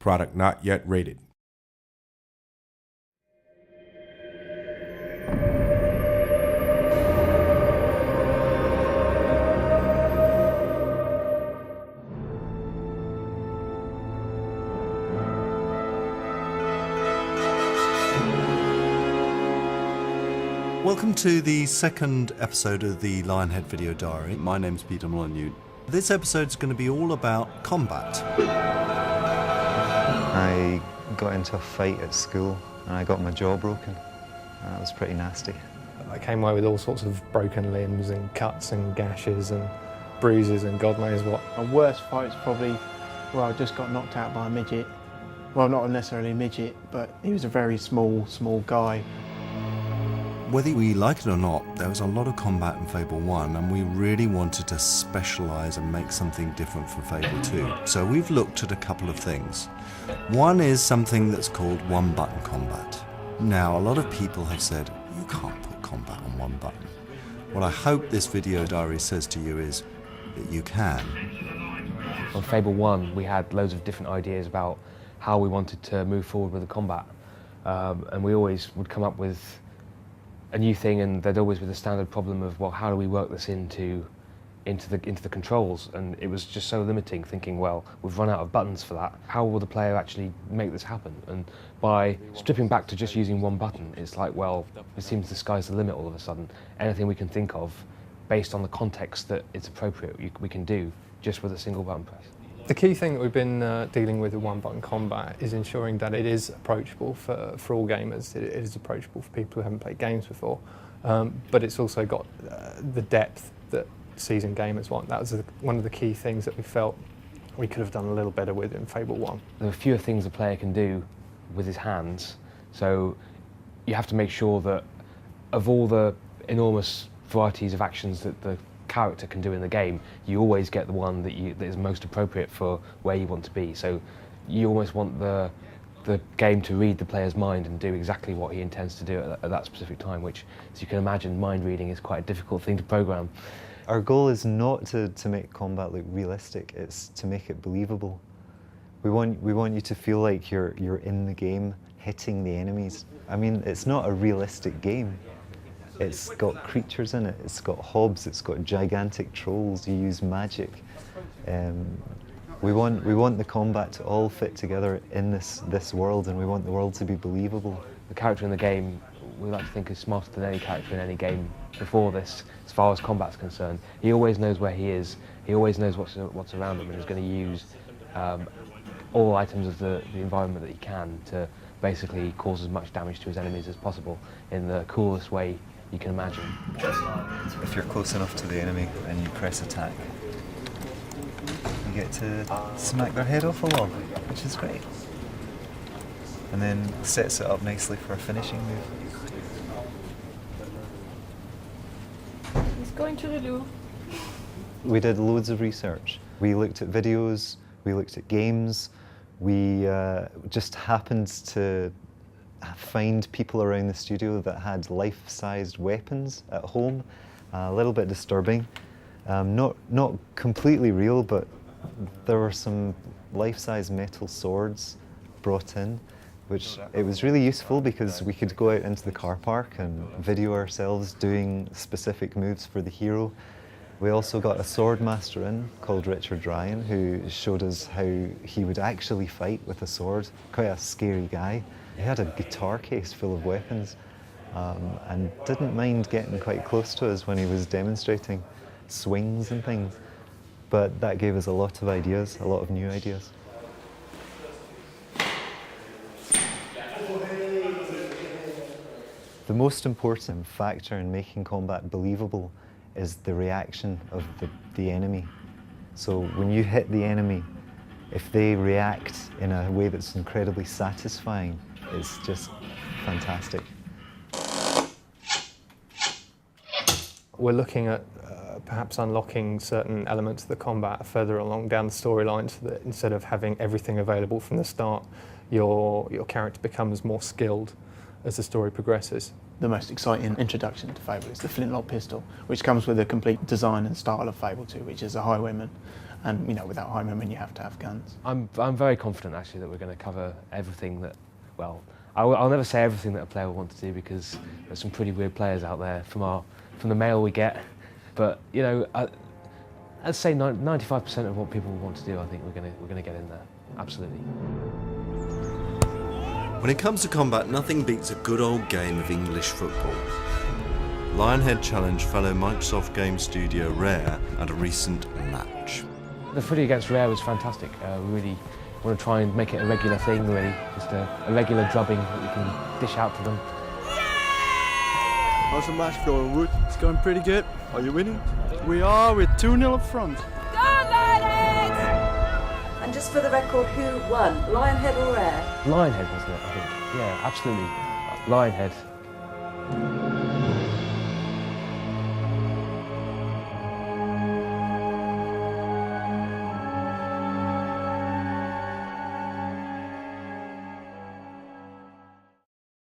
Product not yet rated. Welcome to the second episode of the Lionhead Video Diary. My name's Peter Molyneux. This episode's going to be all about combat. I got into a fight at school and I got my jaw broken. That was pretty nasty. I came away with all sorts of broken limbs and cuts and gashes and bruises and God knows what. My worst fight's probably where I just got knocked out by a midget. Well, not necessarily a midget, but he was a very small guy. Whether we like it or not, there was a lot of combat in Fable 1 and we really wanted to specialise and make something different for Fable 2. So we've looked at a couple of things. One is something that's called one-button combat. Now, a lot of people have said, you can't put combat on one button. What I hope this video diary says to you is that you can. On Fable 1, we had loads of different ideas about how we wanted to move forward with the combat. And we always would come up with a new thing, and there'd always be the standard problem of, well, how do we work this into the controls? And it was just so limiting, thinking, well, we've run out of buttons for that. How will the player actually make this happen? And by stripping back to just using one button, it's like, well, it seems the sky's the limit all of a sudden. Anything we can think of, based on the context that it's appropriate, we can do just with a single button press. The key thing that we've been dealing with one-button combat is ensuring that it is approachable for all gamers. It is approachable for people who haven't played games before, but it's also got the depth that seasoned gamers want. That was one of the key things that we felt we could have done a little better with in Fable 1. There are fewer things a player can do with his hands, so you have to make sure that of all the enormous varieties of actions that the character can do in the game, you always get the one that is most appropriate for where you want to be. So you almost want the game to read the player's mind and do exactly what he intends to do at that specific time, which, as you can imagine, mind reading is quite a difficult thing to program. Our goal is not to make combat look realistic, it's to make it believable. We want you to feel like you're in the game, hitting the enemies. I mean, it's not a realistic game. It's got creatures in it, it's got hobs, it's got gigantic trolls, you use magic. We want the combat to all fit together in this world, and we want the world to be believable. The character in the game, we like to think, is smarter than any character in any game before this, as far as combat's concerned. He always knows where he is, he always knows what's around him, and is going to use all items of the environment that he can to basically cause as much damage to his enemies as possible in the coolest way you can imagine. If you're close enough to the enemy and you press attack, you get to smack their head off a log, which is great. And then sets it up nicely for a finishing move. He's going to the loo. We did loads of research. We looked at videos, we looked at games, we just happened to find people around the studio that had life-sized weapons at home. A little bit disturbing. Not completely real, but there were some life-size metal swords brought in, which it was really useful because we could go out into the car park and video ourselves doing specific moves for the hero. We also got a sword master in called Richard Ryan, who showed us how he would actually fight with a sword. Quite a scary guy. He had a guitar case full of weapons and didn't mind getting quite close to us when he was demonstrating swings and things. But that gave us a lot of ideas, a lot of new ideas. The most important factor in making combat believable is the reaction of the enemy. So when you hit the enemy, if they react in a way that's incredibly satisfying, it's just fantastic. We're looking at perhaps unlocking certain elements of the combat further along down the storyline, so that instead of having everything available from the start, your character becomes more skilled as the story progresses. The most exciting introduction to Fable is the flintlock pistol, which comes with a complete design and style of Fable 2, which is a highwayman. And without Heimerman, you have to have guns. I'm very confident actually that we're going to cover everything that, well, I'll never say everything that a player will want to do because there's some pretty weird players out there from the mail we get. But I'd say 95% of what people want to do, I think we're going to get in there. Absolutely. When it comes to combat, nothing beats a good old game of English football. Lionhead challenged fellow Microsoft game studio Rare at a recent match. The footy against Rare was fantastic. We really want to try and make it a regular thing, really. Just a regular drubbing that we can dish out to them. How's the match going, Wood? It's going pretty good. Are you winning? We are, with 2-0 up front. Go Lionhead! And just for the record, who won, Lionhead or Rare? Lionhead, wasn't it, I think? Yeah, absolutely. Lionhead.